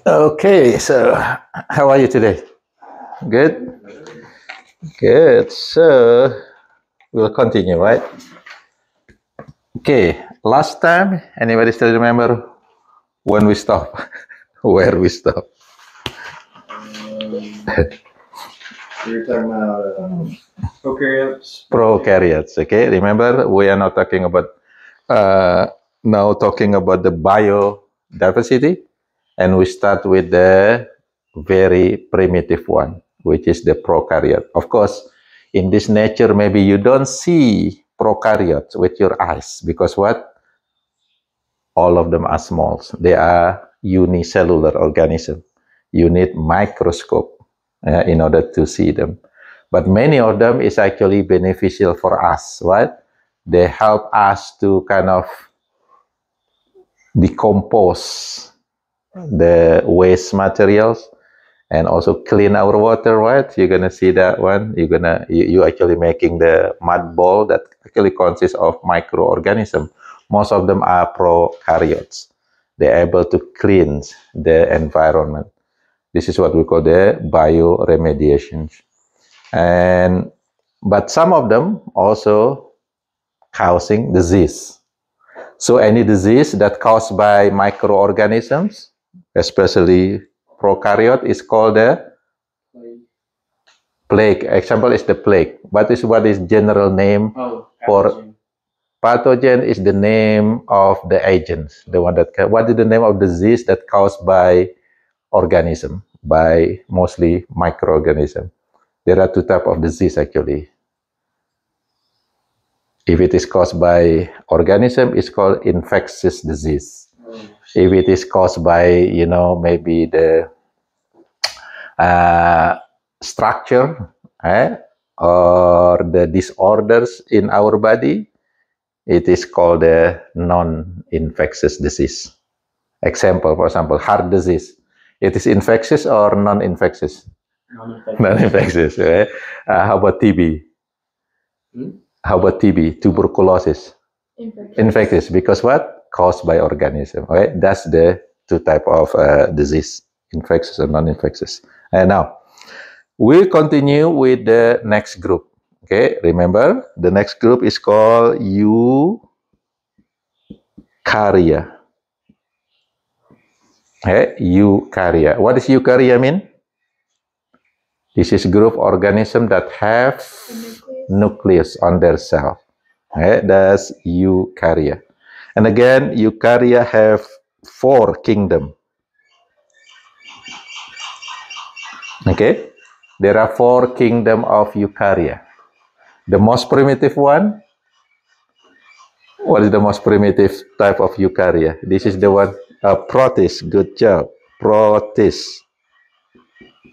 Okay, so how are you today? Good? Good. So we'll continue, right? Okay, last time, anybody still remember when we stop? Where we stop? You're talking about prokaryotes. Prokaryotes, okay? Remember, we are not talking about, now talking about the biodiversity, and we start with the very primitive one, which is the prokaryote. Of course, in this nature, maybe you don't see prokaryotes with your eyes, because what? All of them are small. They are unicellular organisms. You need microscope in order to see them. But many of them is actually beneficial for us, right? They help us to kind of decompose the waste materials and also clean our water, right? You're gonna see that one. You actually making the mud ball that actually consists of microorganisms. Most of them are prokaryotes. They're able to cleanse the environment. This is what we call the bioremediation. But some of them also causing disease. So any disease that caused by microorganisms, especially prokaryote, is called the plague. Example is the plague. What is general name for pathogen? Is the name of the agents, the one that what is the name of disease that caused by organism, by mostly microorganism. There are two types of disease actually. If it is caused by organism, it's called infectious disease. If it is caused by, maybe the structure or the disorders in our body, it is called a non-infectious disease. Example, for example, heart disease. It is infectious or non-infectious? Non-infectious. Right? How about TB? How about TB? Tuberculosis? Infectious. Because what? Caused by organism. Right? That's the two type of disease, infectious and non-infectious. And now, we'll continue with the next group. Okay, remember, the next group is called eukarya. Okay, eukarya. What does eukarya mean? This is group organism that have nucleus on their cell. Okay, that's eukarya. And again, eukarya have 4 kingdoms. Okay, there are 4 kingdoms of eukarya. The most primitive one. What is the most primitive type of eukarya? This is the one, protist. Good job, protist.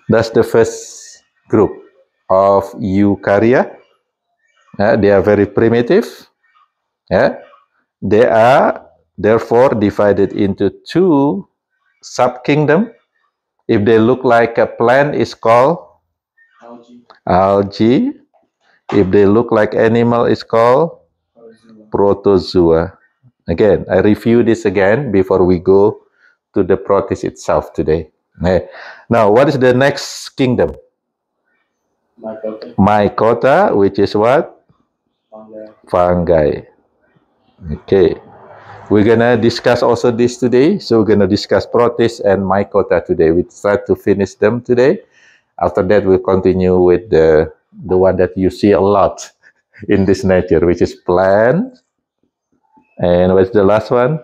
That's the first group of eukarya. They are very primitive. They are therefore divided into 2 subkingdoms. If they look like a plant, it's called algae. If they look like animal, it's called protozoa. Again, I review this again before we go to the protist itself today. Now, what is the next kingdom? Mycota, which is what? Fungi. Okay. We're gonna discuss also this today. So we're gonna discuss protist and mycota today. We try to finish them today. After that, we'll continue with the one that you see a lot in this nature, which is plant. And what's the last one?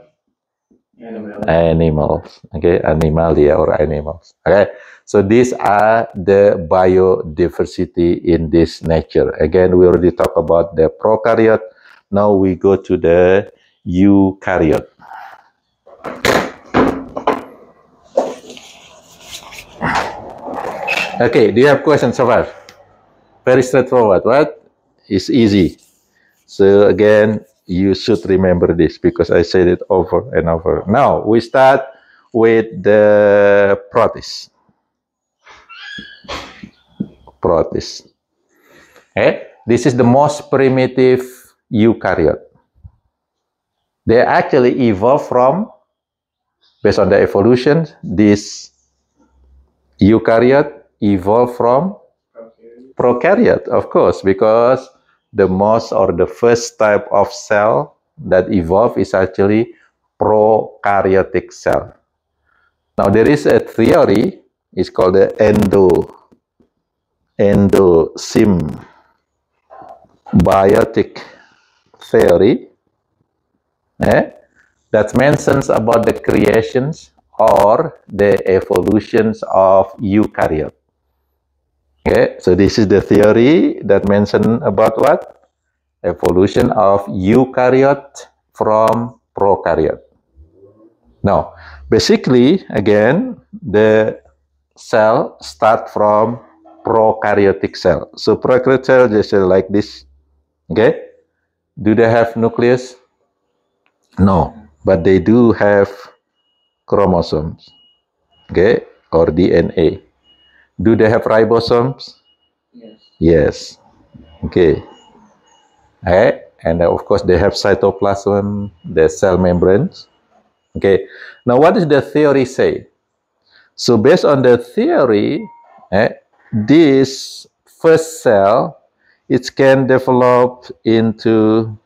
Animals. Okay, animalia or animals. Okay, so these are the biodiversity in this nature. Again, we already talked about the prokaryote. Now we go to the eukaryote. Okay, do you have questions so far? Very straightforward, right? It's easy. So again, you should remember this because I said it over and over. Now we start with the protist. Protist. Okay? This is the most primitive eukaryote. They actually evolved from, based on the evolution, this Eukaryote evolved from prokaryote, of course, because the most or the first type of cell that evolved is actually prokaryotic cell. Now there is a theory, it's called the endosymbiotic theory, that mentions about the creations or the evolutions of eukaryote. Okay, so this is the theory that mention about what? Evolution of eukaryote from prokaryote. Now, basically, again, the cell start from prokaryotic cell. So prokaryotic cell just like this. Okay, do they have nucleus? No, but they do have chromosomes. Okay, or DNA. Do they have ribosomes? Yes. Yes. Okay. And of course they have cytoplasm, the cell membranes. Okay. Now what does the theory say? So based on the theory, this first cell, it can develop into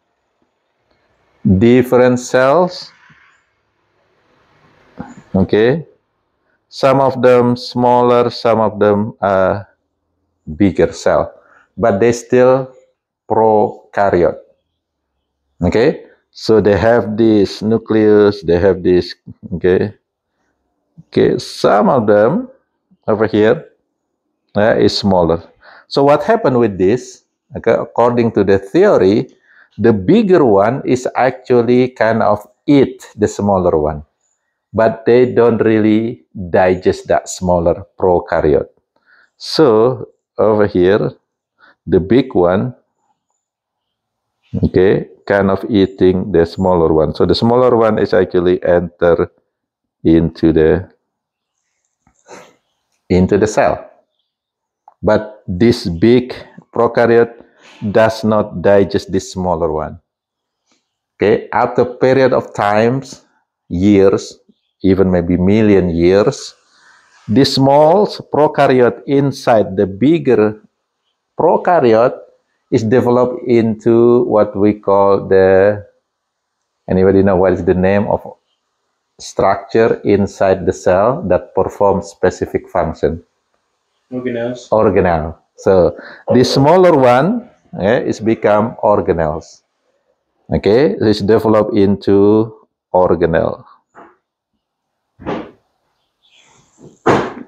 different cells. Okay. Some of them smaller, some of them bigger cell, but they still prokaryote. Okay, so they have this nucleus, they have this. Okay, some of them over here is smaller. So what happened with this? Okay, according to the theory, the bigger one is actually kind of eat the smaller one, but they don't really digest that smaller prokaryote. So over here, the big one, okay, kind of eating the smaller one. So the smaller one is actually enter into the cell. But this big prokaryote does not digest this smaller one. Okay, after a period of times, years, even maybe million years, this small prokaryote inside the bigger prokaryote is developed into what we call the, anybody know what is the name of structure inside the cell that performs specific function? Organelles. Organelle. So the smaller one is become organelles. Okay, it's developed into organelle.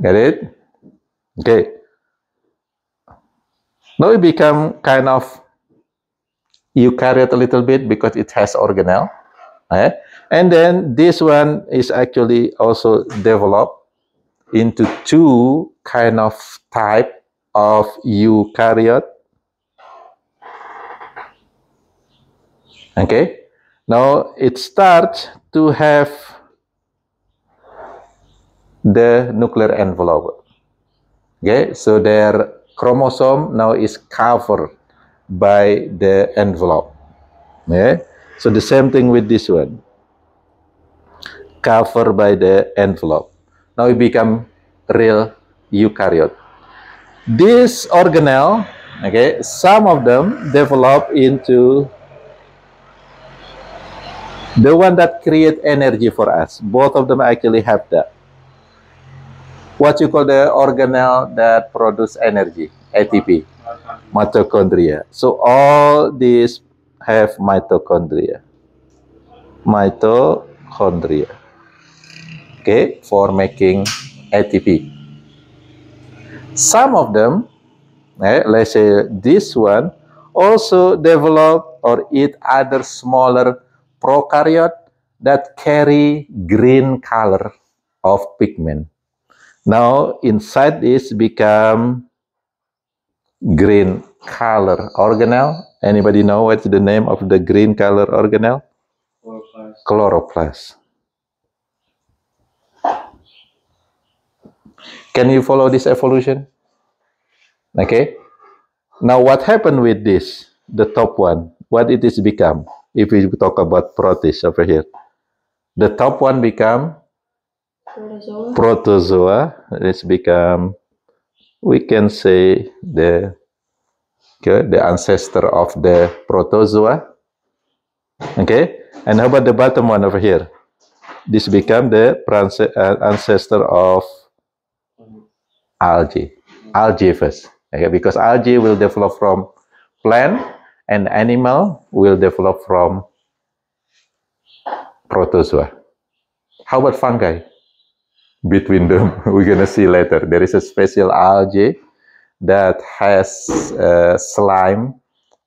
Get it? Okay. Now it become kind of eukaryote a little bit because it has organelle. And then this one is actually also developed into two kind of type of eukaryote. Okay, now it starts to have the nuclear envelope. Okay, so their chromosome now is covered by the envelope. Yeah, so the same thing with this one, covered by the envelope. Now it become real eukaryote. This organelle, okay, some of them develop into the one that create energy for us. Both of them actually have that. What you call the organelle that produce energy, ATP, mitochondria. So all these have mitochondria. Okay, for making ATP. Some of them, let's say this one, also develop or eat other smaller prokaryote that carry green color of pigment. Now inside this become green color organelle. Anybody know what's the name of the green color organelle? Chloroplast. Chloroplast. Can you follow this evolution? Okay. Now what happened with this? The top one, what it is become? If we talk about protists over here, the top one become Protozoa. Protozoa. It's become, we can say, the ancestor of the protozoa. Okay, and how about the bottom one over here? This become the ancestor of algae. Algae first. Okay, because algae will develop from plant and animal will develop from protozoa. How about fungi? Between them, we're gonna see later. There is a special algae that has slime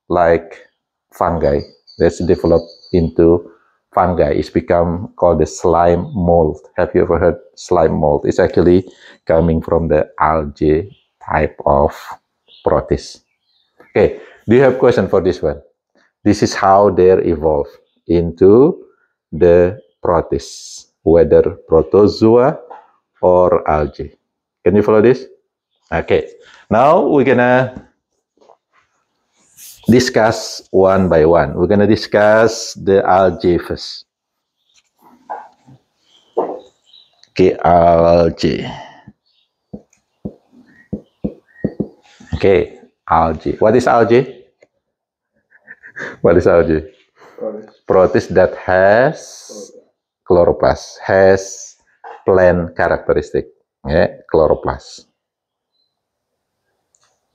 like fungi that's developed into fungi. It's become called the slime mold. Have you ever heard slime mold? It's actually coming from the algae type of protist. Okay, do you have question for this one? This is how they evolve into the protists, whether protozoa or algae. Can you follow this? Okay, now we're gonna discuss one by one. We're gonna discuss the algae first. Okay, algae. Okay, algae. What is algae? What is algae? Protist that has chloroplast, has plant characteristic. Yeah, chloroplast.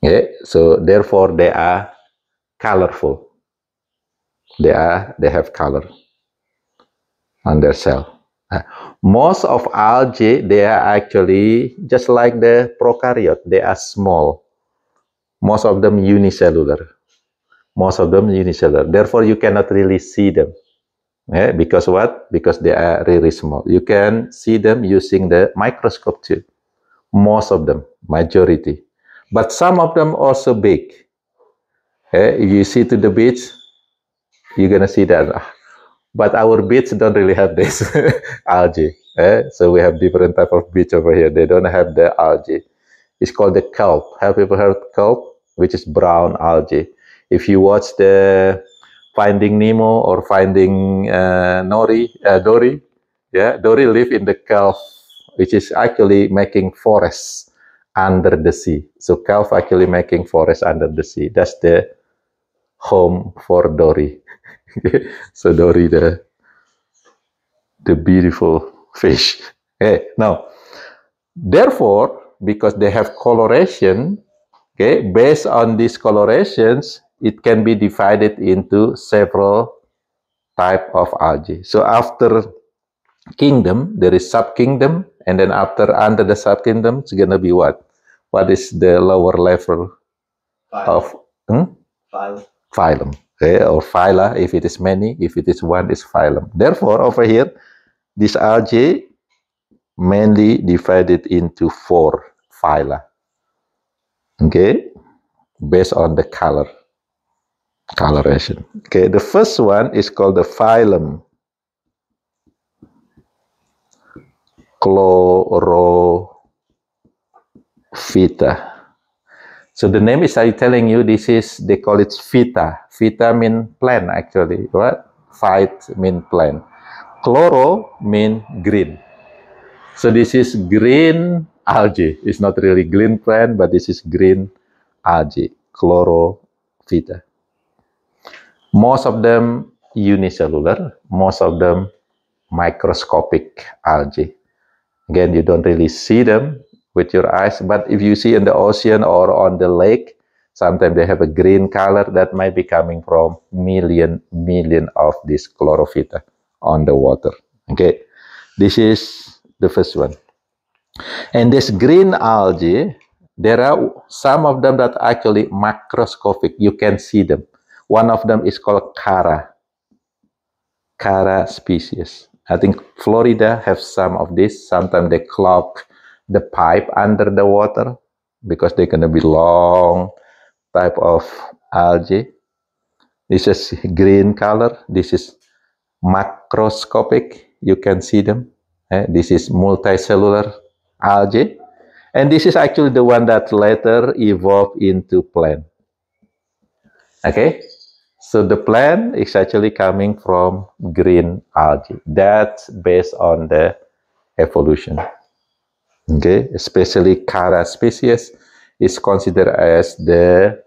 Yeah, so therefore they are colorful. They have color on their cell. Most of algae, they are actually just like the prokaryote. They are small. Most of them unicellular. Therefore, you cannot really see them. Yeah, because what? Because they are really small. You can see them using the microscope too. Most of them, majority. But some of them also big. If you see to the beach, you're gonna see that. But our beach don't really have this algae. So we have different type of beach over here. They don't have the algae. It's called the kelp. Have you ever heard of kelp? Which is brown algae. If you watch the Finding Nemo or Finding Dory, yeah, Dory live in the kelp, which is actually making forests under the sea. So kelp actually making forests under the sea. That's the home for Dory. So Dory, the beautiful fish. Okay, now, therefore, because they have coloration, okay, based on these colorations, it can be divided into several type of algae. So after kingdom, there is subkingdom, and then under the subkingdom, it's gonna be what? What is the lower level of phylum? Okay, or phyla, if it is many, if it is one, is phylum. Therefore, over here, this algae mainly divided into 4 phyla. Okay, based on the coloration. Okay, the first one is called the phylum Chlorophyta. So the name is telling you this is, they call it phyta. Phyta mean plant actually. What? Phyte mean plant. Chloro mean green. So this is green algae. It's not really green plant, but this is green algae. Chlorophyta. Most of them unicellular. Most of them microscopic algae. Again, you don't really see them with your eyes, but if you see in the ocean or on the lake, sometimes they have a green color that might be coming from million of these chlorophyta on the water. Okay, this is the first one. And this green algae, there are some of them that are actually macroscopic. You can see them. One of them is called Chara species. I think Florida have some of this. Sometimes they clog the pipe under the water because they're going to be long type of algae. This is green color. This is macroscopic. You can see them. This is multicellular algae. And this is actually the one that later evolved into plant. Okay? So the plant is actually coming from green algae. That's based on the evolution. Okay, especially Chara species is considered as the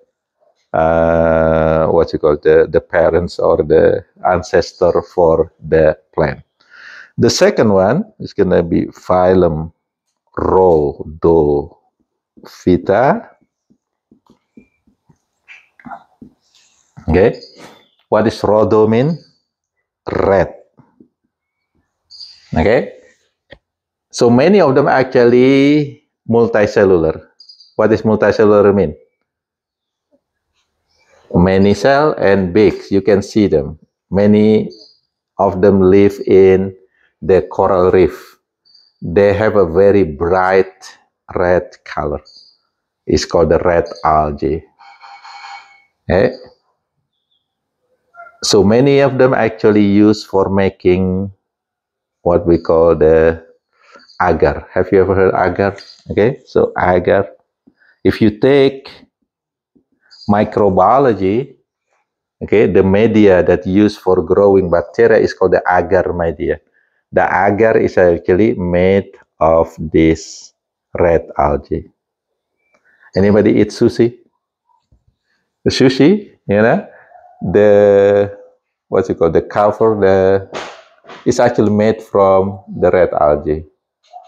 the parents or the ancestor for the plant. The second one is gonna be phylum Rhodophyta. Okay, what is rhodo mean? Red. Okay, so many of them actually multicellular. What does multicellular mean? Many cell and big. You can see them. Many of them live in the coral reef. They have a very bright red color. It's called the red algae. Okay? So many of them actually used for making what we call the agar. Have you ever heard agar? Okay, so agar. If you take microbiology, okay, the media that used for growing bacteria is called the agar media. The agar is actually made of this red algae. Anybody eat sushi? The sushi, you know, the what's it called? The cover, it's actually made from the red algae.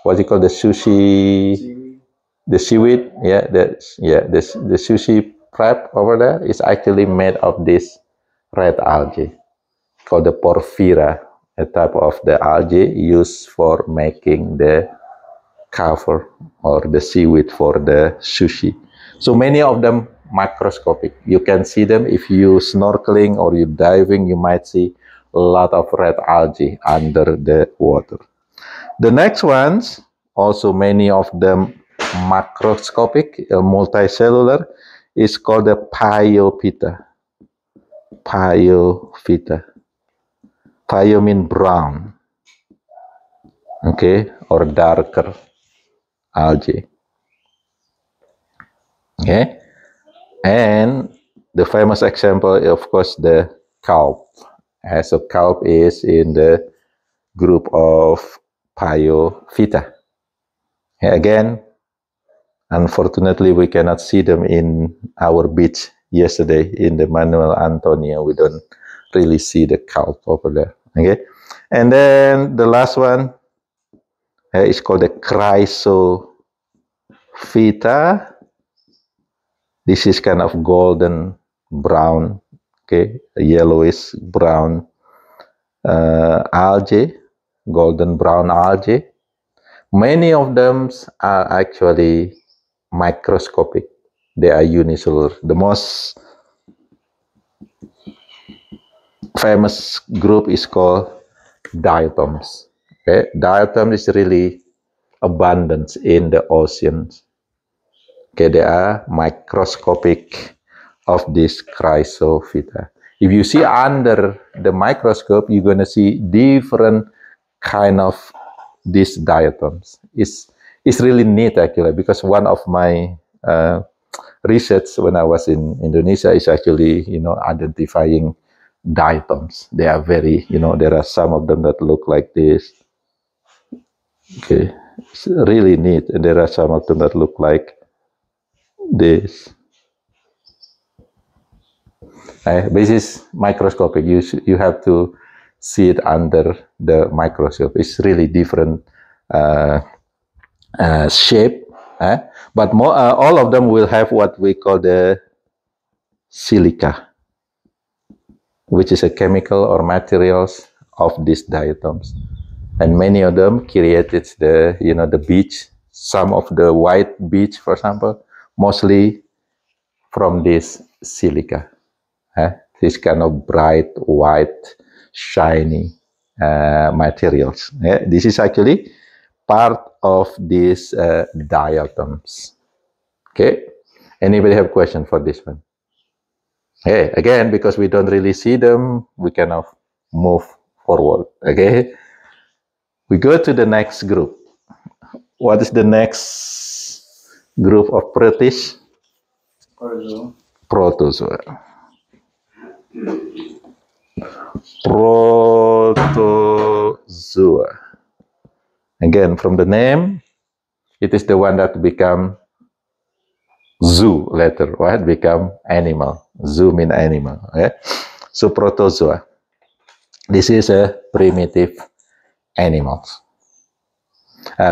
What's it called? The sushi, Seaweed. the seaweed. Yeah, the sushi prep over there is actually made of this red algae called the porphyra, a type of the algae used for making the cover or the seaweed for the sushi. So many of them macroscopic. You can see them if you snorkeling or you diving, you might see a lot of red algae under the water. The next ones, also many of them macroscopic, multicellular, is called the Pyophyta. Pyophyta. Pyo mean brown, okay, or darker algae. Okay, and the famous example, of course, the kelp. So kelp is in the group of Pyophyta. Again, unfortunately, we cannot see them in our beach yesterday in the Manuel Antonio. We don't really see the kelp over there. Okay, and then the last one is called the Chrysophyta. This is kind of golden brown, okay, yellowish brown algae, golden brown algae. Many of them are actually microscopic. They are unicellular. The most famous group is called diatoms. Okay? Diatoms is really abundant in the oceans. Okay, they are microscopic of this Chrysophyta. If you see under the microscope, you're going to see different kind of these diatoms. It's really neat actually, because one of my research when I was in Indonesia is actually, identifying diatoms. They are very, there are some of them that look like this. Okay, it's really neat. And there are some of them that look like this. This is microscopic. You have to see it under the microscope. It's really different shape, but all of them will have what we call the silica, which is a chemical or materials of these diatoms, and many of them created the beach. Some of the white beach, for example, mostly from this silica. This kind of bright white shiny materials. This is actually part of these diatoms. Okay, anybody have question for this one? Hey, again, because we don't really see them, we cannot move forward. Okay, we go to the next group. What is the next group of protists? Protozoa. Protozoa. Protozoa. Again, from the name, it is the one that become zoo later, right? Become animal. Zoo mean animal. Okay? So protozoa. This is a primitive animals.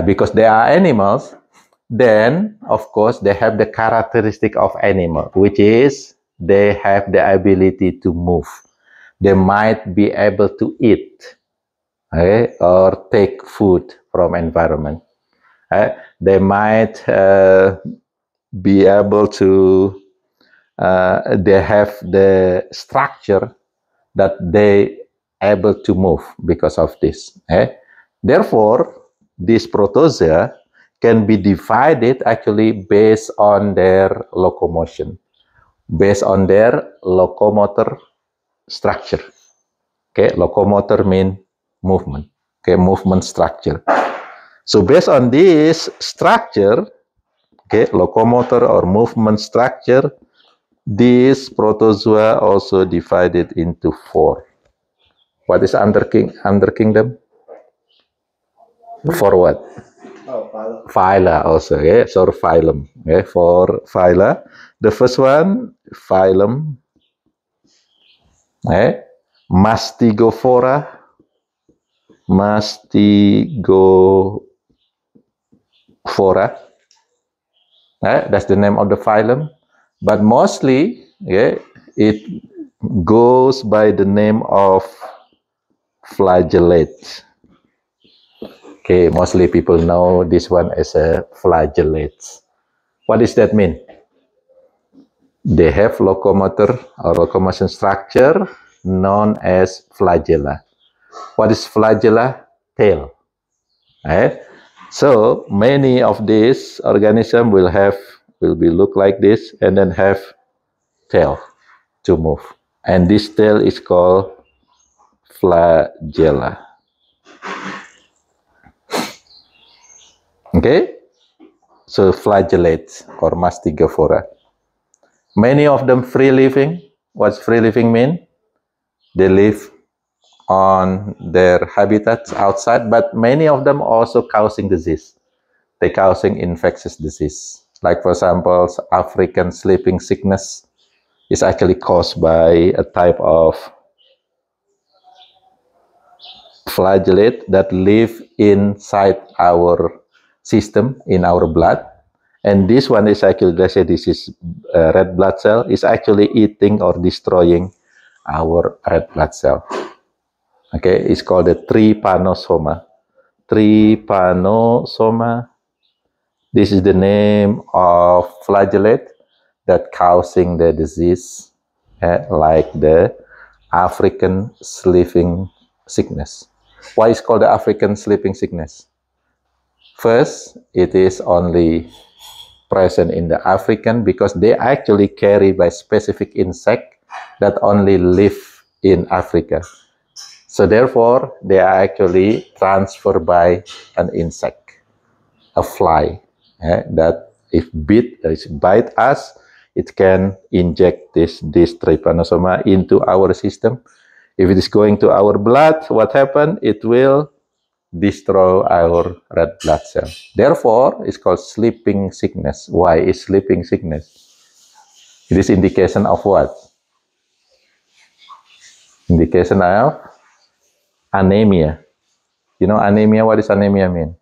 Because they are animals, then of course they have the characteristic of animal, which is they have the ability to move. They might be able to eat, okay, or take food from environment. They might be able to, they have the structure that they able to move because of this. Therefore, these protozoa can be divided actually based on their locomotion, based on their locomotor structure. Okay, locomotor mean movement. Okay, movement structure. So based on this structure, okay, locomotor or movement structure, these protozoa also divided into 4. What is under kingdom? For what? Oh, phyla. Phyla also, okay? So phylum, okay? For phyla, the first one, phylum, okay? Mastigophora, that's the name of the phylum. But mostly, okay, it goes by the name of flagellate. Okay, mostly people know this one as a flagellate. What does that mean? They have locomotor or locomotion structure known as flagella. What is flagella? Tail. Right? So many of these organisms will be look like this and then have tail to move. And this tail is called flagella. Okay? So flagellates or mastigophora. Many of them free living. What's free living mean? They live on their habitats outside, but many of them also causing disease. They causing infectious disease. Like for example, African sleeping sickness is actually caused by a type of flagellate that live inside our system, in our blood. And this one is actually, let's say this is red blood cell, is actually eating or destroying our red blood cell. Okay, it's called the trypanosoma. Trypanosoma. This is the name of flagellate that causing the disease, like the African sleeping sickness. Why is called the African sleeping sickness? First, it is only present in the African because they actually carry by specific insect that only live in Africa. So therefore, they are actually transferred by an insect, a fly, that if bite us, it can inject this trypanosoma into our system. If it is going to our blood, what happens? It will destroy our red blood cell. Therefore, it's called sleeping sickness. Why is sleeping sickness? It is indication of what? Indication of anemia. You know anemia? What does anemia mean?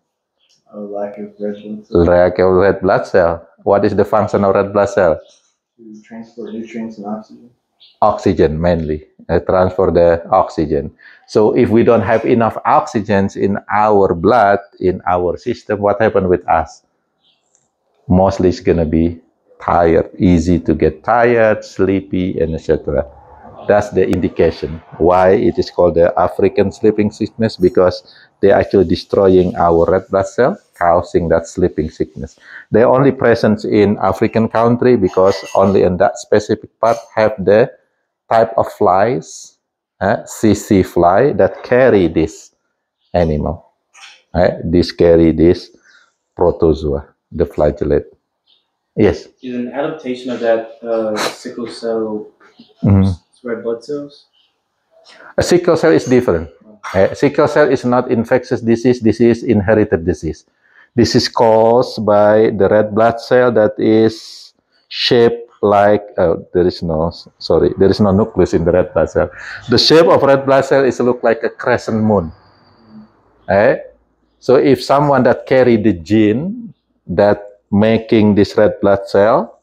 A lack of red blood cells. Lack of red blood cell. What is the function of red blood cell? To transport nutrients and oxygen. Oxygen mainly, transfer the oxygen. So if we don't have enough oxygen in our blood, in our system, what happens with us? Mostly it's gonna be tired, easy to get tired, sleepy, and etc. That's the indication why it is called the African sleeping sickness, because they're actually destroying our red blood cell, causing that sleeping sickness. They're only present in African country because only in that specific part have the type of flies, CC fly, that carry this animal. This carry this protozoa, the flagellate. Yes. Is an adaptation of that sickle cell red blood cells? A sickle cell is different. Sickle cell is not infectious disease. This is inherited disease. This is caused by the red blood cell that is shaped like, there is no nucleus in the red blood cell. The shape of red blood cell is look like a crescent moon. So if someone that carry the gene that making this red blood cell,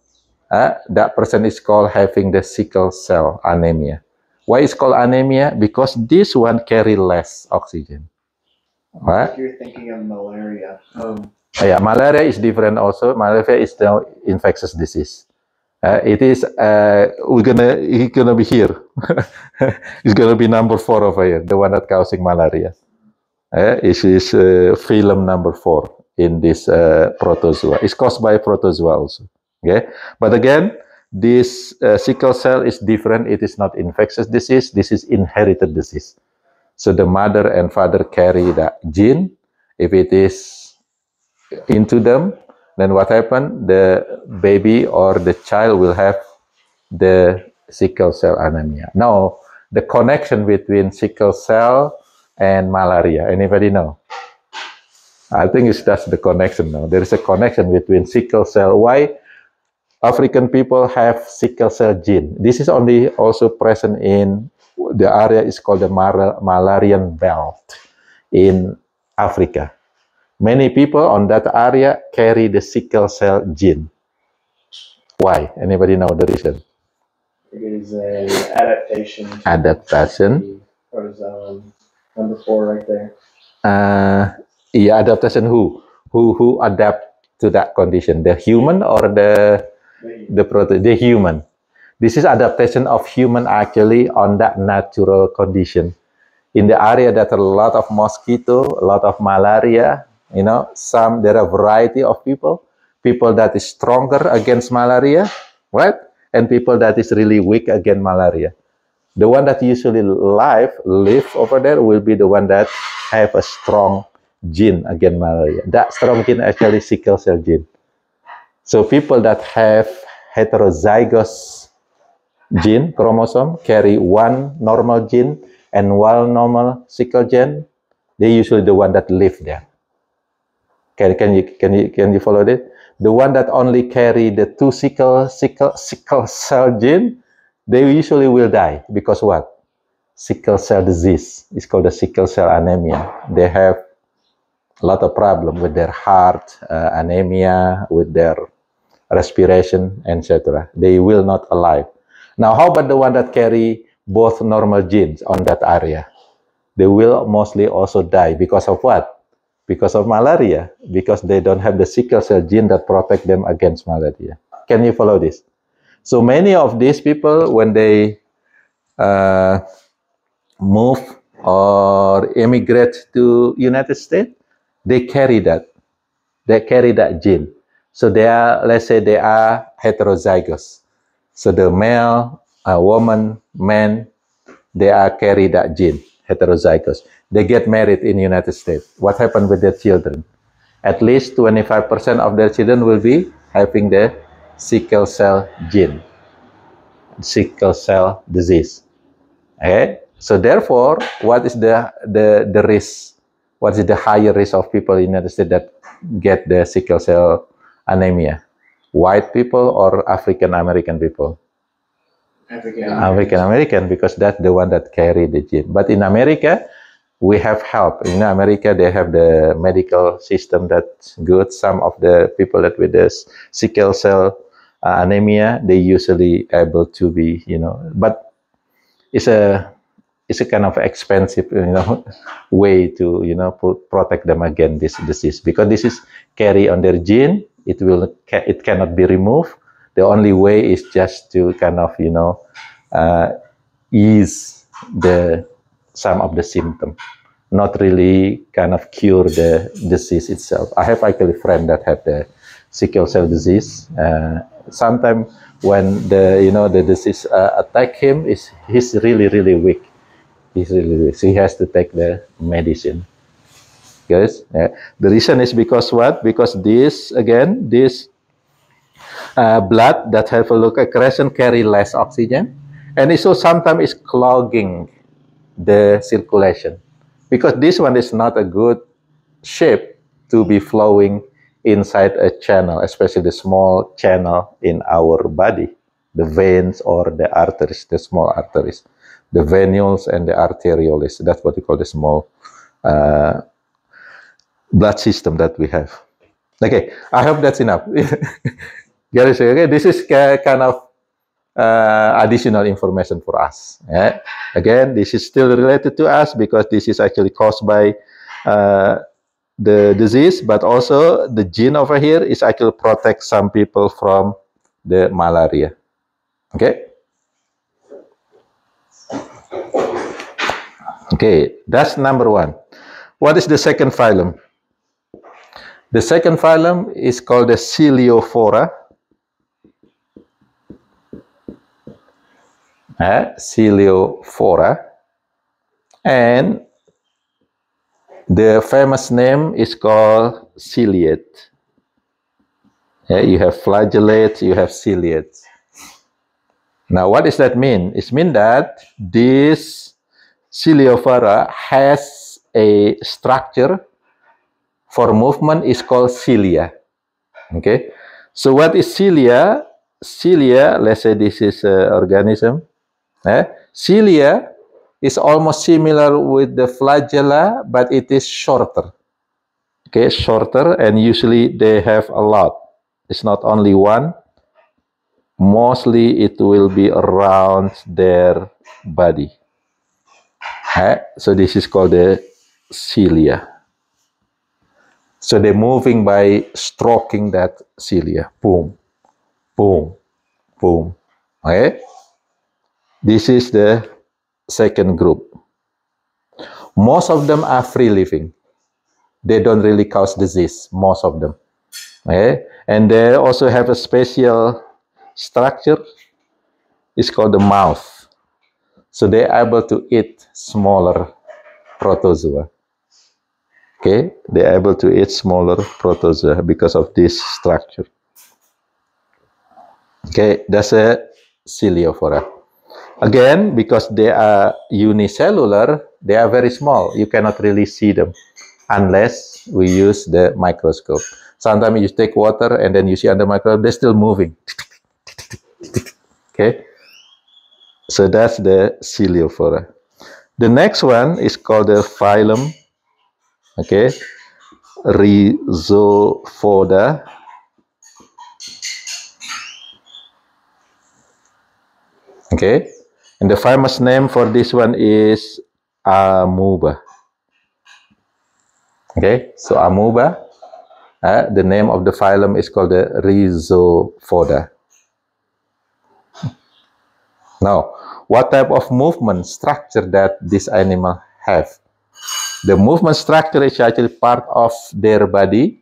that person is called having the sickle cell anemia. Why is called anemia? Because this one carry less oxygen. Right? You're thinking of malaria. Yeah, malaria is different also. Malaria is the infectious disease. It is he's gonna be here. It's gonna be number 4 over here, the one that causing malaria. It is phylum number 4 in this protozoa. It's caused by protozoa also. Okay, but again, this sickle cell is different. It is not infectious disease. This is inherited disease. So the mother and father carry that gene. If it is into them, then what happened? The baby or the child will have the sickle cell anemia. Now, the connection between sickle cell and malaria, anybody know? I think that's the connection now. There is a connection between sickle cell. Why African people have sickle cell gene? This is only also present in the area is called the Malarian belt in Africa. Many people on that area carry the sickle cell gene. Why? Anybody know the reason? It is an adaptation. Adaptation. Protozoan number 4 right there. Yeah, adaptation. Who adapt to that condition? The human or the human? This is adaptation of human actually on that natural condition. In the area that a lot of mosquito, a lot of malaria, there are a variety of people that is stronger against malaria, right? And people that is really weak against malaria. The one that usually live over there will be the one that have a strong gene against malaria. That strong gene actually sickle cell gene. So people that have heterozygous gene, chromosome, carry one normal gene and one normal sickle gene, they usually the one that live there. Can you follow this? The one that only carry the 2 sickle cell gene, they usually will die because what? Sickle cell disease. It's called the sickle cell anemia. They have a lot of problem with their heart, anemia, with their respiration, etc. They will not alive. Now, how about the one that carry both normal genes on that area? They will mostly also die because of what? Because of malaria, because they don't have the sickle cell gene that protect them against malaria. Can you follow this? So many of these people, when they move or immigrate to United States, they carry that. They carry that gene. So they are, let's say they are heterozygous. So the male, woman, man, they are carry that gene, heterozygous. They get married in United States. What happened with their children? At least 25% of their children will be having the sickle cell gene, sickle cell disease. Okay? So therefore, what is the risk? What is the higher risk of people in the United States that get the sickle cell anemia? White people or African American people? African American, because that's the one that carry the gene. But in America, we have help. In America, they have the medical system that's good. Some of the people that with the sickle cell anemia, they usually able to be, but it's a kind of expensive, way to, protect them against this disease, because this is carry on their gene. It cannot be removed. The only way is just to kind of, ease some of the symptoms, not really kind of cure the disease itself. I have actually a friend that have the sickle cell disease. Sometimes when the disease attack him, he's really, really weak. He's really weak. So he has to take the medicine. Guys, the reason is because what? Because this blood that have a look at crescent carry less oxygen, and it so sometimes it's clogging the circulation. because this one is not a good shape to be flowing inside a channel, especially the small channel in our body, the veins or the arteries, the small arteries, the venules and the arterioles. That's what we call the small blood system that we have. Okay, I hope that's enough. Guys, okay, this is kind of additional information for us. Yeah? Again, this is still related to us because this is actually caused by the disease, but also the gene over here is actually protect some people from the malaria. Okay. Okay, that's number one. What is the second phylum? The second phylum is called the Coeliophora. Coeliophora. And the famous name is called ciliate. Yeah, you have flagellates, you have ciliates. Now, what does that mean? It means that this Coeliophora has a structure for movement is called cilia. Okay, so what is cilia? Cilia, let's say this is an organism. Cilia is almost similar with the flagella, but it is shorter. Okay, shorter, and usually they have a lot. It's not only one. Mostly it will be around their body. So this is called the cilia. So they're moving by stroking that cilia. Boom, boom, boom. Okay? This is the second group. Most of them are free living. They don't really cause disease, most of them. Okay? And they also have a special structure. It's called the mouth. So they're able to eat smaller protozoa. Okay, they're able to eat smaller protozoa because of this structure. Okay, that's a Coeliophora. Again, because they are unicellular, they are very small. You cannot really see them unless we use the microscope. Sometimes you take water and then you see under microscope, they're still moving. Okay, so that's the Coeliophora. The next one is called the phylum. Okay, Rhizophoda. Okay, and the famous name for this one is amoeba. Okay, so amoeba, the name of the phylum is called the Rhizophoda. Now, what type of movement structure that this animal have? The movement structure is actually part of their body.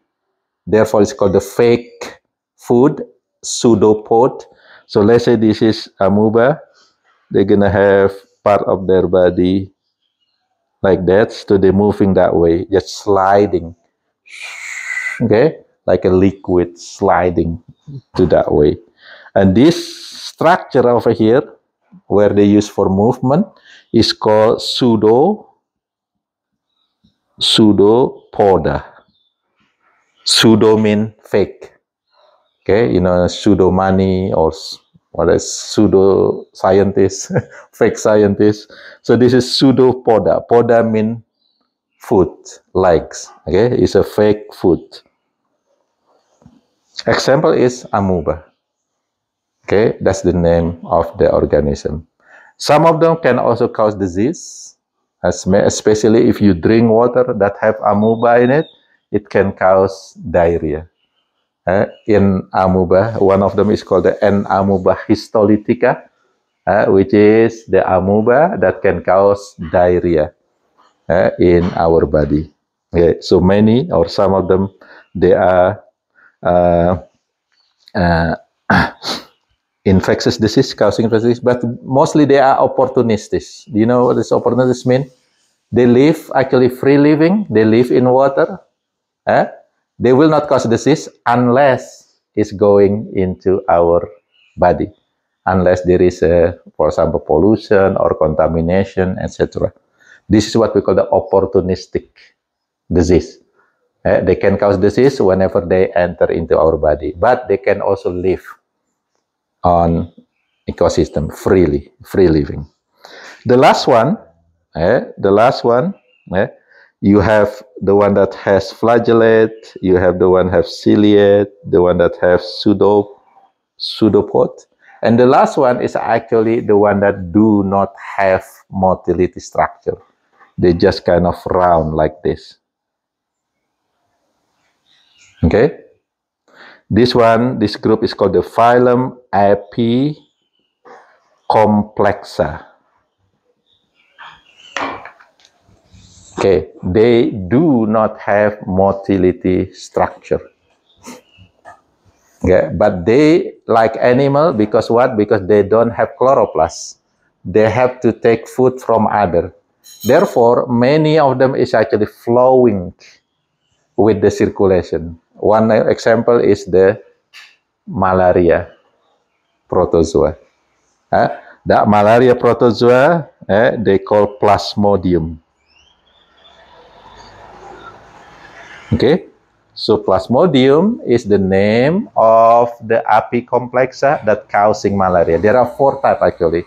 Therefore, it's called the fake food, pseudopod. So let's say this is amoeba. They're going to have part of their body like that. So they're moving that way, just sliding. Okay? Like a liquid sliding to that way. And this structure over here, where they use for movement, is called pseudopoda. Pseudo mean fake. Okay, you know, pseudo money or what is pseudo scientist, fake scientist. So this is pseudopoda. Poda mean foot, legs. Okay, it's a fake foot. Example is amoeba. Okay, that's the name of the organism. Some of them can also cause disease, especially if you drink water that have amoeba in it, it can cause diarrhea. In amoeba, one of them is called the N-amoeba histolytica, which is the amoeba that can cause diarrhea in our body. Okay, so many or some of them, they are infectious disease, causing infectious disease, but mostly they are opportunistic. Do you know what this opportunistic mean? They live actually free living. They live in water. They will not cause disease unless it's going into our body, unless there is, for example, pollution or contamination, etc. This is what we call the opportunistic disease. They can cause disease whenever they enter into our body, but they can also live on ecosystem freely, free living. The last one, you have the one that has flagellate, you have the one have ciliate, the one that have pseudopod, and the last one is actually the one that do not have motility structure. They just kind of round like this. Okay, this group is called the phylum Apicomplexa. Okay, they do not have motility structure. Okay, but they like animal because what? Because they don't have chloroplast. They have to take food from other. Therefore, many of them is actually flowing with the circulation. One example is the malaria protozoa. The malaria protozoa, they call Plasmodium. Okay, so Plasmodium is the name of the Apicomplexa that causing malaria. There are 4 types actually.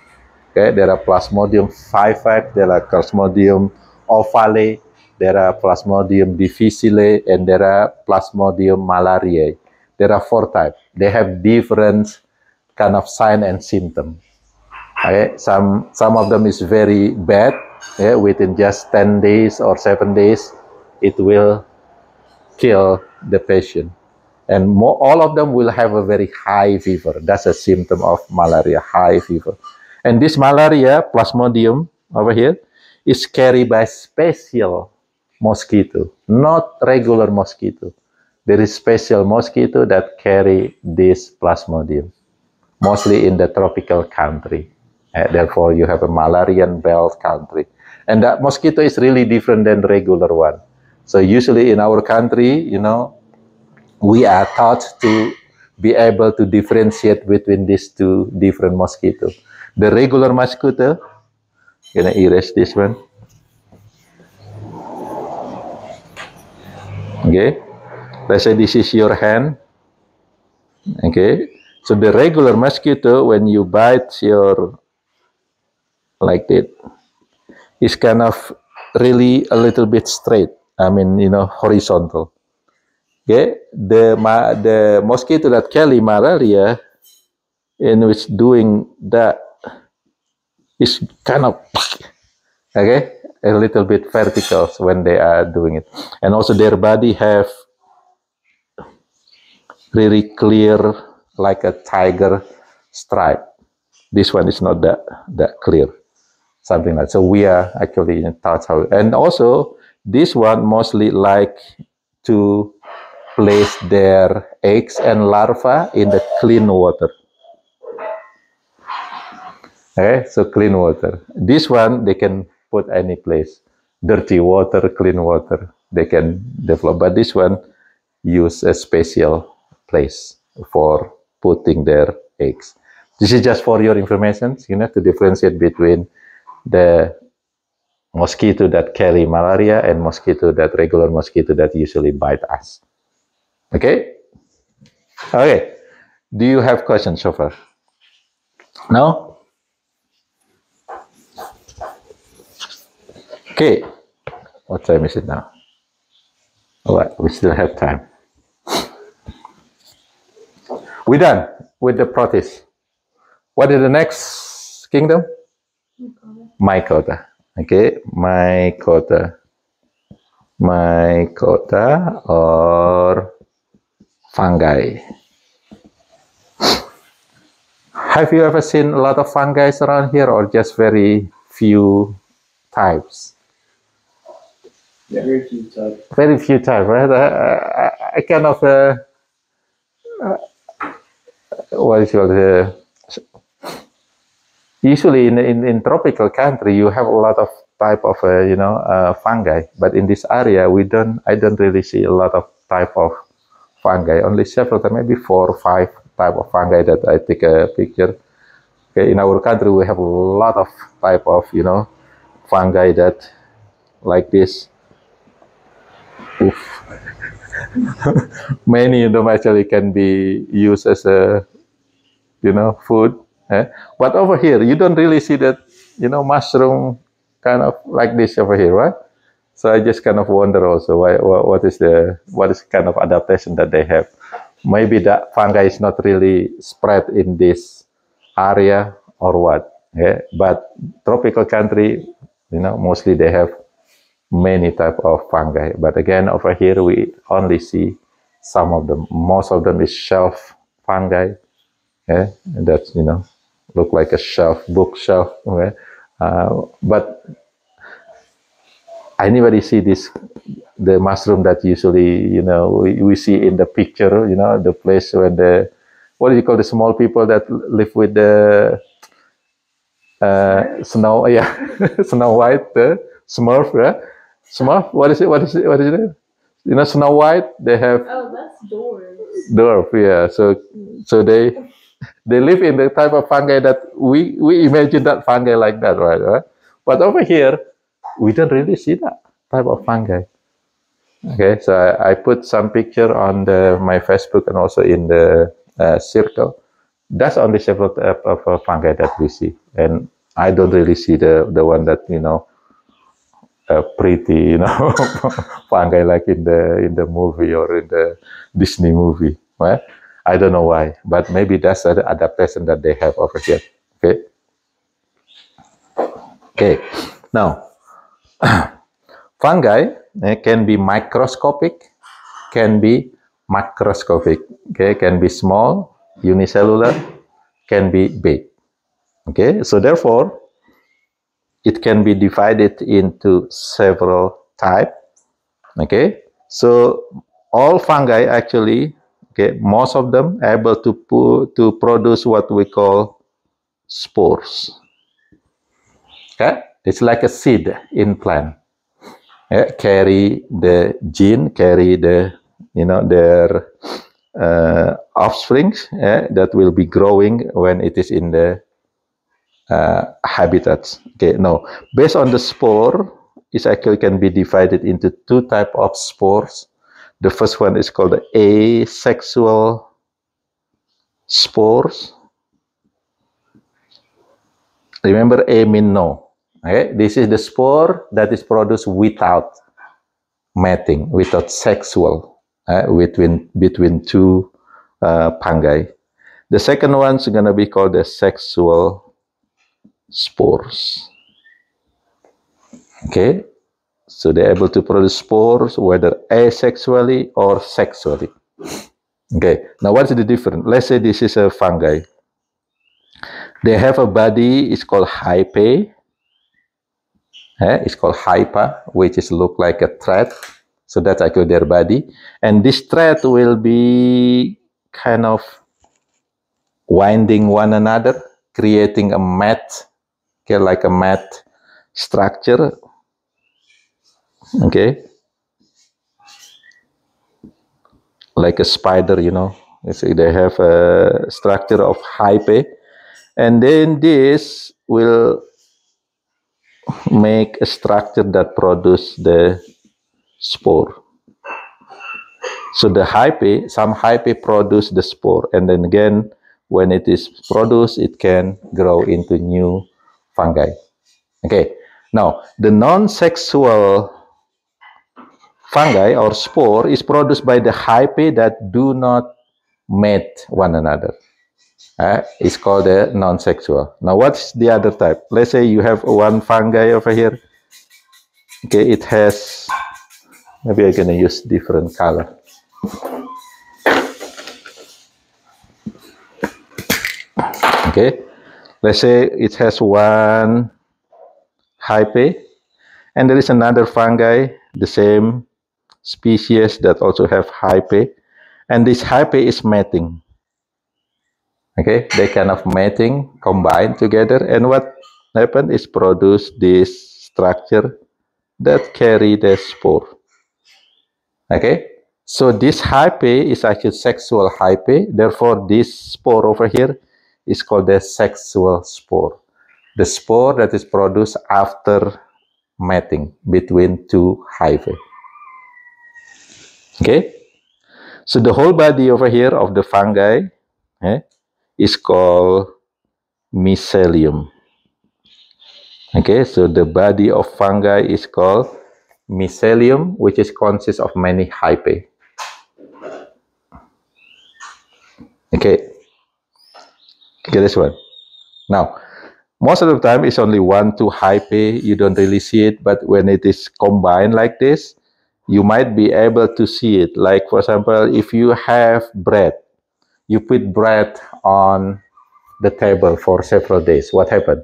Okay, there are Plasmodium vivax, there are Plasmodium ovale, there are Plasmodium difficile, and there are Plasmodium malariae. There are 4 types. They have different kind of sign and symptom. Okay, some of them is very bad. Within just 10 days or 7 days, it will kill the patient. And all of them will have a very high fever. That's a symptom of malaria, high fever. And this malaria, Plasmodium over here, is carried by special mosquito, not regular mosquito. There is special mosquito that carry this Plasmodium, mostly in the tropical country. Therefore, you have a malarian belt country. And that mosquito is really different than the regular one. So usually in our country, you know, we are taught to be able to differentiate between these 2 different mosquitoes. The regular mosquito, can I erase this one? Okay, let's say this is your hand. Okay, so the regular mosquito, when you bite your, like that, is kind of really a little bit straight. I mean, you know, horizontal. Okay, the mosquito that carry malaria, in which doing that, is kind of, okay, a little bit vertical when they are doing it. And also their body have really clear, like a tiger stripe. This one is not that clear, something like that. So we are actually taught how. And also this one mostly like to place their eggs and larvae in the clean water. Okay, so clean water. This one they can put any place, dirty water, clean water, they can develop. But this one use a special place for putting their eggs. This is just for your information, you know, to differentiate between the mosquito that carry malaria and mosquito that regular mosquito that usually bite us. Okay? Okay. Do you have questions so far? No? Okay. What time is it now? All right, we still have time. We're done with the protists. What is the next kingdom? Mycota. Okay, Mycota. Mycota or fungi. Have you ever seen a lot of fungi around here, or just very few types? Yeah, very few types. Very few types, right? I kind of what is called usually in tropical country you have a lot of type of fungi, but in this area I don't really see a lot of type of fungi. Only several, maybe 4 or 5 type of fungi that I take a picture. Okay, in our country we have a lot of type of fungi that like this. Oof. Many of them actually can be used as a, food. But over here, you don't really see that, mushroom kind of like this over here, right? So I just kind of wonder also what is kind of adaptation that they have. Maybe that fungi is not really spread in this area or what. Yeah, but tropical country, mostly they have many type of fungi. But again, over here we only see some of them. Most of them is shelf fungi. Yeah, and that's look like a shelf, bookshelf. Okay? But anybody see the mushroom that usually we see in the picture, the place where what do you call the small people that live with the Snow, yeah, Snow White, Smurf, yeah? Smurf, what is it? Snow White, they have that's dwarves. dwarf, yeah. So they live in the type of fungi that we imagine that fungi like that, right? But over here, we don't really see that type of fungi. Okay, so I put some picture on my Facebook and also in the circle. That's only several type of fungi that we see, and I don't really see the one that pretty fungi like in the movie or in the Disney movie. Right? I don't know why, but maybe that's the adaptation that they have over here. Okay. Okay. Now, fungi can be microscopic, can be macroscopic. Okay, can be small, unicellular, can be big. Okay, so therefore, it can be divided into several types. Okay, so all fungi actually, okay, most of them able to produce what we call spores. Okay, it's like a seed in plant. Yeah, carry the gene, carry the their offspring that will be growing when it is in the habitats. Okay, no, based on the spore, it actually can be divided into two types of spores. The first one is called the asexual spores. Remember, A means no. Okay, this is the spore that is produced without mating, without sexual between two fungi. The second one is going to be called the sexual spores. Okay, so they're able to produce spores whether asexually or sexually. Okay, now what is the difference? Let's say this is a fungi. They have a body, it's called hyphae. It's called hypha, which is look like a thread. So that's actually their body. And this thread will be kind of winding one another, creating a mat, okay, like a mat structure. Okay, like a spider, You see, they have a structure of hyphae, and then this will make a structure that produce the spore. So the hyphae, some hyphae produce the spore, and then again, when it is produced, it can grow into new fungi. Okay, now the non-sexual fungi or spore is produced by the hyphae that do not mate one another. It's called a non-sexual. Now, what's the other type? Let's say you have one fungi over here. Okay, it has, maybe I'm gonna use different color. Okay, let's say it has one hyphae, and there is another fungi, the same species that also have hyphae, and this hyphae is mating. Okay, they kind of mating, combine together, and what happened is produce this structure that carry the spore. Okay, so this hyphae is actually sexual hyphae. Therefore, this spore over here is called the sexual spore. The spore that is produced after mating between two hyphae. Okay, so the whole body over here of the fungi is called mycelium. Okay, so the body of fungi is called mycelium, which consists of many hyphae. Okay, get this one. Now, most of the time it's only 1-2 hyphae. You don't really see it, but when it is combined like this, you might be able to see it. Like, for example, if you have bread, you put bread on the table for several days. What happened?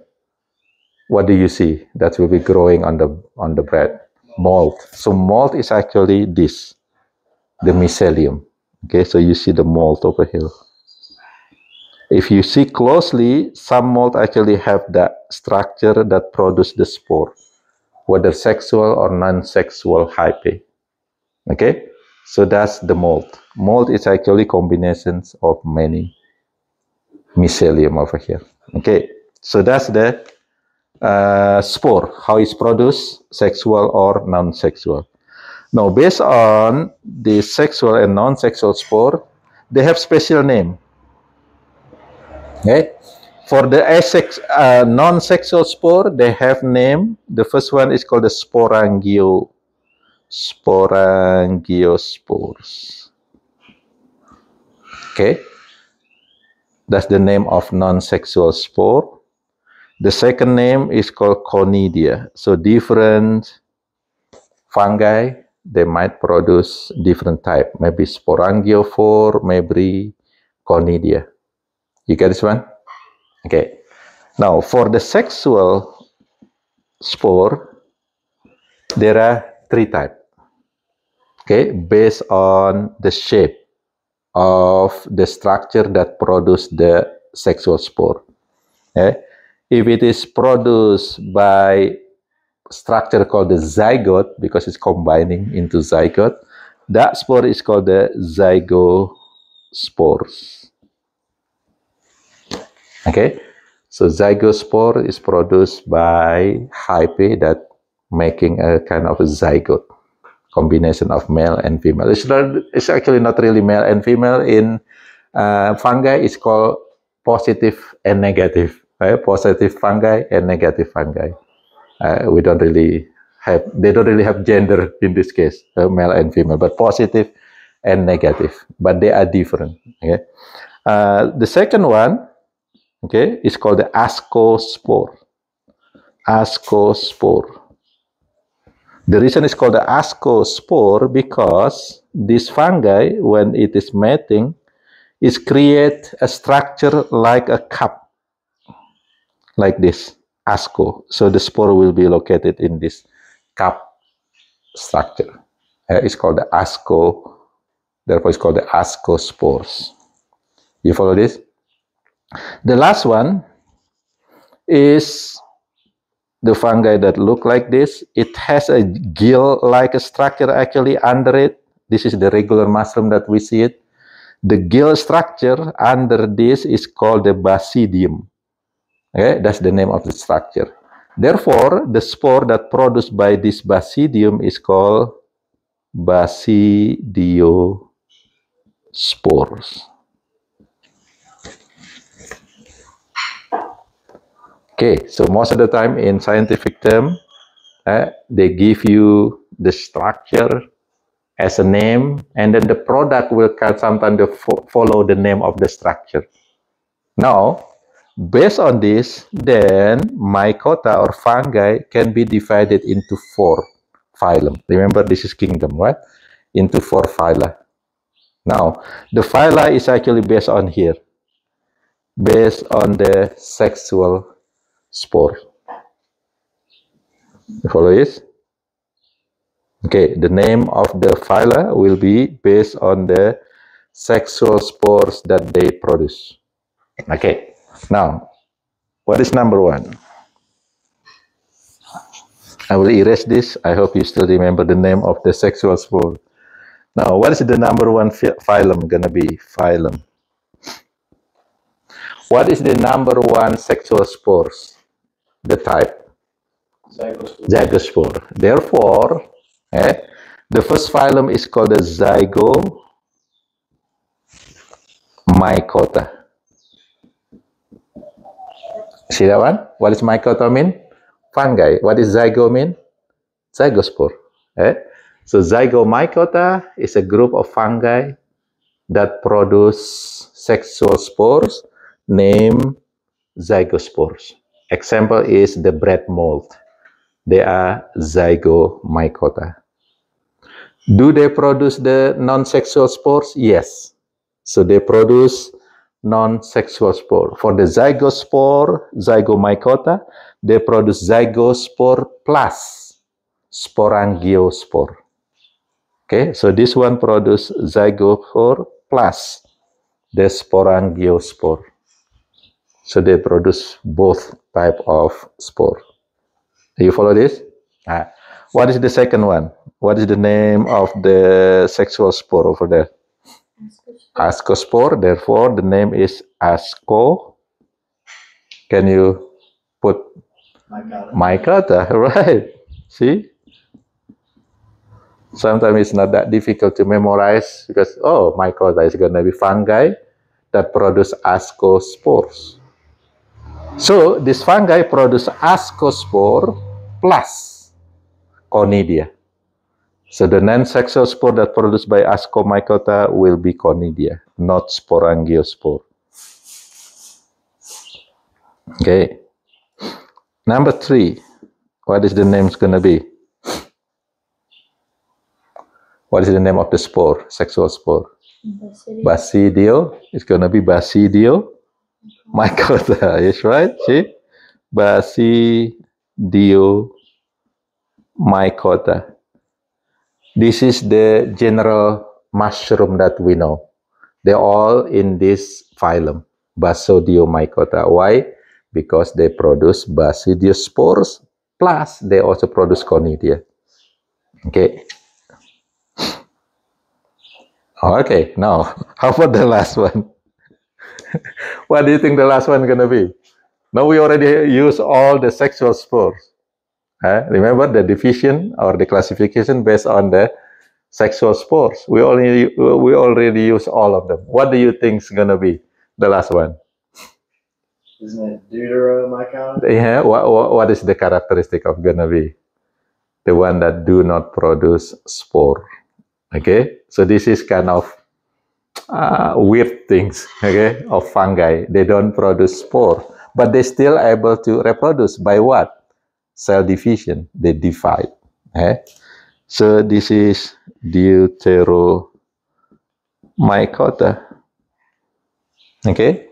What do you see that will be growing on the bread? Mold. So mold is actually this, the mycelium. Okay, so you see the mold over here. If you see closely, some mold actually have that structure that produce the spore, whether sexual or non-sexual hyphae. Okay, so that's the mold. Mold is actually combinations of many mycelium over here. Okay, so that's the spore, how it's produced, sexual or non-sexual. Now, based on the sexual and non-sexual spore, they have special name. Okay, for the non-sexual spore, they have name. The first one is called the sporangiospores. Okay, that's the name of non-sexual spore. The second name is called conidia. So different fungi, they might produce different type. Maybe sporangiophore, maybe conidia. You get this one? Okay. Now, for the sexual spore, there are 3 types. Okay, based on the shape of the structure that produce the sexual spore. Okay? If it is produced by structure called the zygote, because it's combining into zygote, that spore is called the zygospores. Okay, so zygospore is produced by hyphae that making a kind of a zygote, combination of male and female. It's actually not really male and female. In fungi, it's called positive and negative. Right? Positive fungi and negative fungi. They don't really have gender in this case, male and female, but positive and negative, but they are different. Okay, the second one, okay, is called the ascospore. Ascospore. The reason it's called the ascospore because this fungi, when it is mating, is create a structure like a cup, like this. Asco. So the spore will be located in this cup structure. It's called the asco. Therefore, it's called the ascospores. You follow this? The last one is the fungi that look like this. It has a gill-like structure actually under it. This is the regular mushroom that we see it. The gill structure under this is called the basidium. Okay, that's the name of the structure. Therefore, the spore that produced by this basidium is called basidiospores. Okay, so most of the time in scientific term, they give you the structure as a name, and then the product will sometimes follow the name of the structure. Now, based on this, then mycota or fungi can be divided into 4 phylum. Remember, this is kingdom, right? Into 4 phyla. Now, the phyla is actually based on here, based on the sexual spore. You follow this? Okay, the name of the phyla will be based on the sexual spores that they produce. Okay. Now, what is number 1? I will erase this. I hope you still remember the name of the sexual spore. Now, what is the number 1 phylum gonna be? Phylum. What is the number 1 sexual spores? The type. Zygospore. Therefore, the first phylum is called the Zygomycota. See that one? What does mycota mean? Fungi. What does zygo mean? Zygospore. So Zygomycota is a group of fungi that produce sexual spores named zygospores. Example is the bread mold. They are Zygomycota. Do they produce the non-sexual spores? Yes. So they produce non-sexual spore. For the zygospore, Zygomycota, they produce zygospore plus sporangiospore. Okay, so this one produce zygospore plus the sporangiospore. So they produce both type of spore. Do you follow this? What is the second one? What is the name of the sexual spore over there? Ascospore. Therefore, the name is Asco. Can you put Mycota? Right. See? Sometimes it's not that difficult to memorize because, oh, Mycota is going to be fungi that produce ascospores. So, this fungi produce ascospore plus conidia. So, the non-sexual spore that produced by Ascomycota will be conidia, not sporangiospore. Okay. Number 3. What is the name going to be? What is the name of the spore, sexual spore? Basidio. It's going to be Basidio Mycota. Yes, right? See? Basidio Mycota. This is the general mushroom that we know. They're all in this phylum, Basidiomycota. Why? Because they produce basidiospores, plus they also produce conidia. Okay. Okay, now, how about the last one? What do you think the last one is going to be? Now we already use all the sexual spores. Remember the division or the classification based on the sexual spores. We already use all of them. What do you think is going to be the last one? Isn't it Deuteromycota? Yeah, what is the characteristic of going to be? The one that do not produce spore. Okay, so this is kind of weird things, okay, of fungi. They don't produce spore, but they still able to reproduce by what? Cell division. They divide. So this is Deuteromycota. Okay,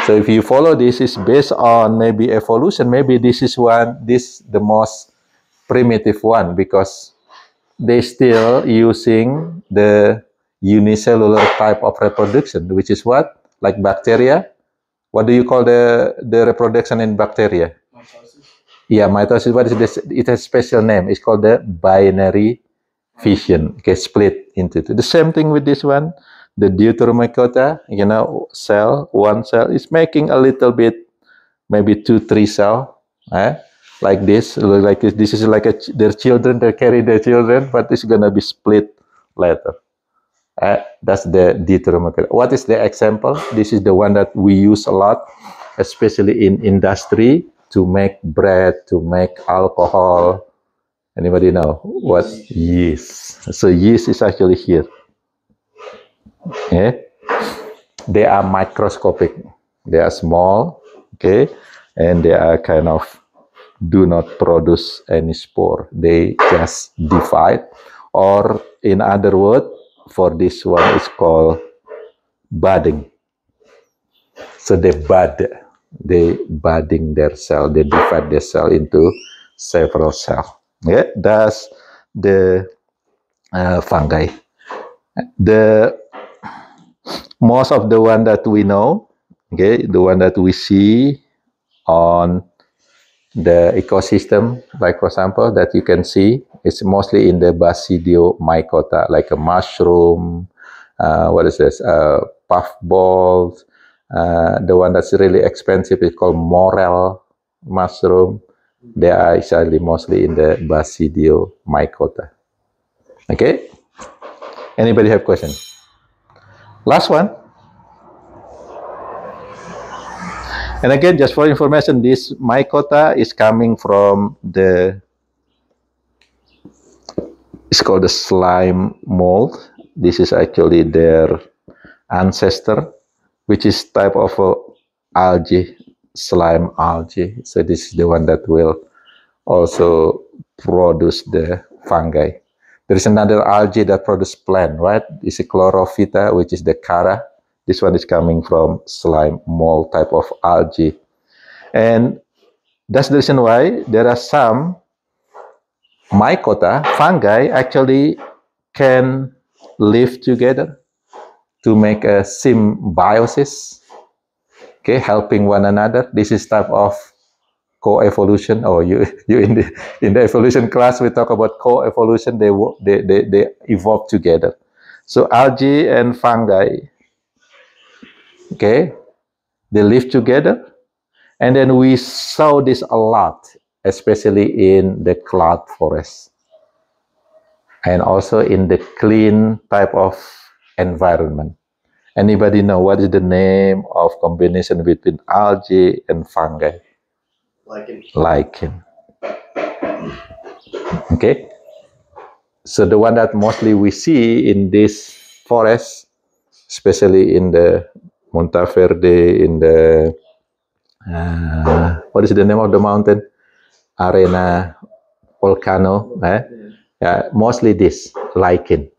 so if you follow this is based on maybe evolution. Maybe this is the most primitive one because they still using the unicellular type of reproduction, which is what? Like bacteria. What do you call the reproduction in bacteria? Mitosis. Yeah, mitosis. What is this? It has a special name. It's called the binary fission. Okay, split into two. The same thing with this one. The Deuteromycota, one cell is making a little bit, maybe 2-3 cell. Like this, like this. This is like their children. They carry their children, but it's gonna be split later. That's the Deuteromycota. What is the example? This is the one that we use a lot, especially in industry to make bread, to make alcohol. Anybody know what? Yeast. So yeast is actually here. Okay, they are microscopic. They are small. Okay, and they are kind of do not produce any spore. They just divide, or in other words, for this one is called budding. So they bud, they budding their cell. They divide their cell into several cells. Yeah, that's the fungi. The most of the one that we know, okay, the one that we see on the ecosystem, like for example, that you can see, it's mostly in the Basidiomycota, like a mushroom, what is this, puffballs, the one that's really expensive is called morel mushroom, They are actually mostly in the Basidio mycota. Okay? Anybody have question? Last one. And again, just for information, this mycota is coming from it's called the slime mold. This is actually their ancestor, which is type of algae, slime algae. So this is the one that will also produce the fungi. There is another algae that produces plant, right? It's a chlorophyta, which is the chara. This one is coming from slime mold type of algae. And that's the reason why there are some mycota, fungi, actually can live together to make a symbiosis, okay, helping one another. This is type of co-evolution. Or you in the evolution class, we talk about co-evolution. They evolve together. So algae and fungi, okay, they live together. And then we saw this a lot, especially in the cloud forest and also in the clean type of environment. Anybody know what is the name of combination between algae and fungi? Lichen. Lichen. Okay. So the one that mostly we see in this forest, especially in the Monteverde, in the what is the name of the mountain? Arena Volcano. Yeah, mostly this lichen.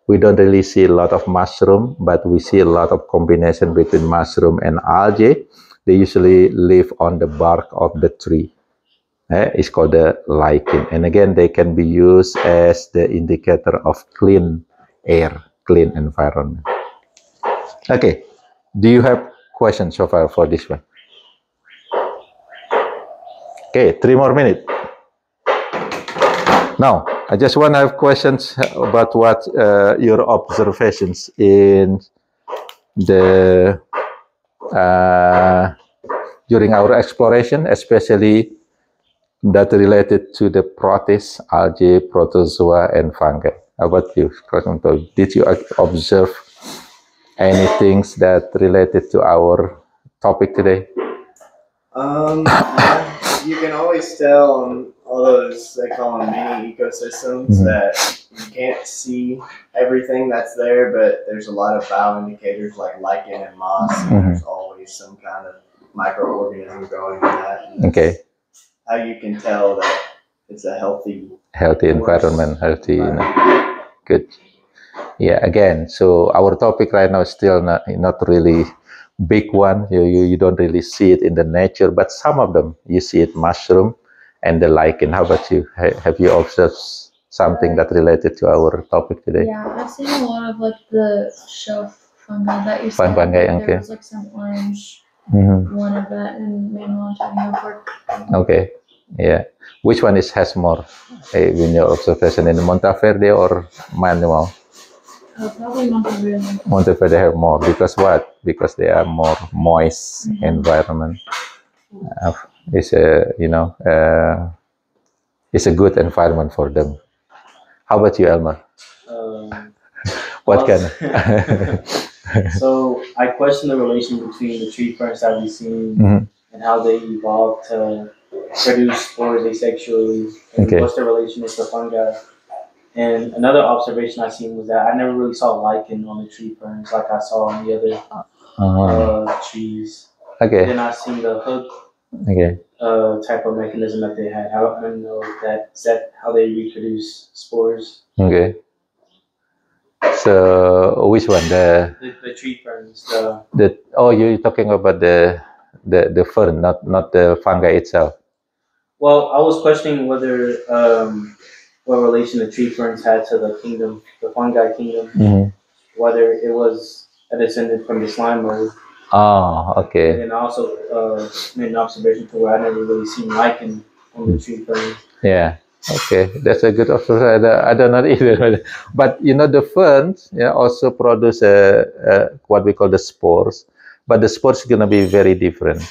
We don't really see a lot of mushroom, but we see a lot of combination between mushroom and algae. They usually live on the bark of the tree. It's called the lichen. And again, they can be used as the indicator of clean air, clean environment. Okay. Do you have questions so far for this one? Okay, 3 more minutes. Now, I just want to have questions about what your observations in the during our exploration, especially that related to the protists, algae, protozoa, and fungi. How about you? Did you observe any things that related to our topic today? Yeah, you can always tell on all those, they call them mini ecosystems, that you can't see everything that's there, but there's a lot of bioindicators like lichen and moss, and there's always some kind of microorganism growing in that. And Okay. how you can tell that it's a healthy environment, healthy, good. Yeah, again, so our topic right now is still not really big one. You don't really see it in the nature, but some of them you see it, mushroom and the lichen. How about you? Have you observed something that related to our topic today? Yeah, I've seen a lot of like the shelf fungi that you said. Fungi, There okay. was like some orange one of that in Manuel Antonio Park. Okay, yeah. Which one has more in your observation, in Monteverde or Manuel? Probably Monteverde. Monteverde have more because what? Because they are more moist environment. It's a it's a good environment for them. How about you, Elmer? What kind? So I question the relation between the tree ferns that we've seen and how they evolved to produce spores asexually, and what's the relation with the fungi. And another observation I seen was that I never really saw lichen on the tree ferns like I saw on the other trees. Okay. And then I seen the hook type of mechanism that they had. I don't know if that how they reproduce spores. Okay. So which one? The tree ferns. You're talking about the fern, not the fungi itself. Well, I was questioning whether what relation the tree ferns had to the kingdom, the fungi kingdom, whether it was a descendant from the slime mold. Oh, okay. And then I also made an observation to where I never really seen lichen on the tree ferns. Yeah. Okay, that's a good observation. I don't know either, but the ferns also produce what we call the spores, but the spores is gonna be very different.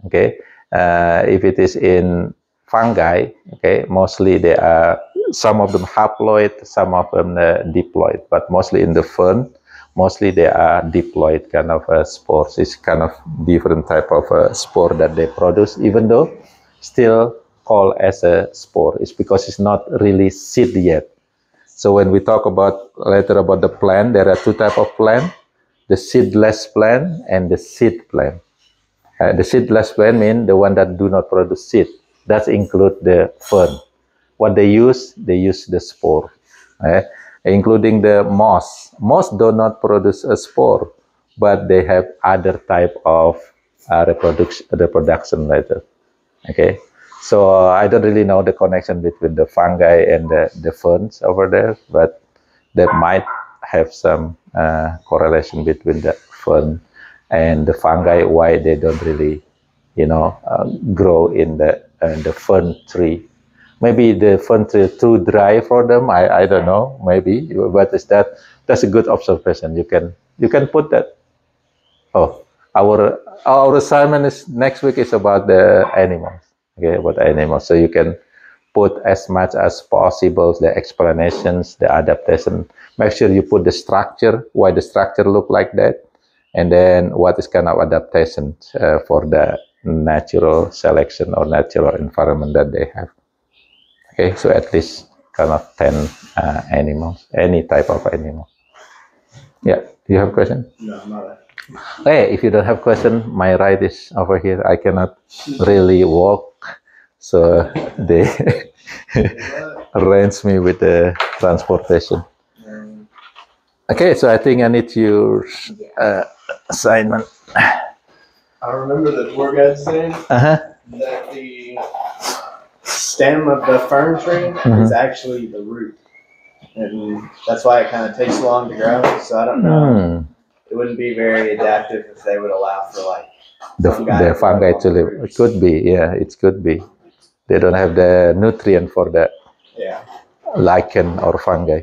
Okay, if it is in fungi, okay, mostly they are, some of them haploid, some of them diploid, but mostly in the fern, mostly they are diploid kind of spores. It's kind of different type of spore that they produce, even though still called as a spore. It's because it's not really seed yet. So when we talk about later about the plant, there are two type of plant: the seedless plant and the seed plant. The seedless plant means the one that do not produce seed. That include the fern. What they use the spore, including the moss. Moss do not produce a spore, but they have other type of reproduction later. Okay, so I don't really know the connection between the fungi and the ferns over there, but that might have some correlation between the fern and the fungi, why they don't really, grow in the fern tree. Maybe the fern tree is too dry for them. I don't know. Maybe, but that's a good observation. You can put that. Oh, our assignment is next week is about the animals. Okay, about animals. So you can put as much as possible the explanations, the adaptation. Make sure you put the structure, why the structure look like that, and then what is kind of adaptation for the natural selection or natural environment that they have. Okay, so at least kind of 10 animals, any type of animal. Yeah, do you have a question? No, not Hey, if you don't have question, my ride is over here. I cannot really walk, so they arrange me with the transportation. Okay, so I think I need your assignment. I remember the tour guide saying that the stem of the fern tree is actually the root, and that's why it kind of takes long to grow. So I don't know. It wouldn't be very adaptive if they would allow for like the fungi to live. It could be, yeah, it could be. They don't have the nutrient for that. Yeah. Lichen or fungi.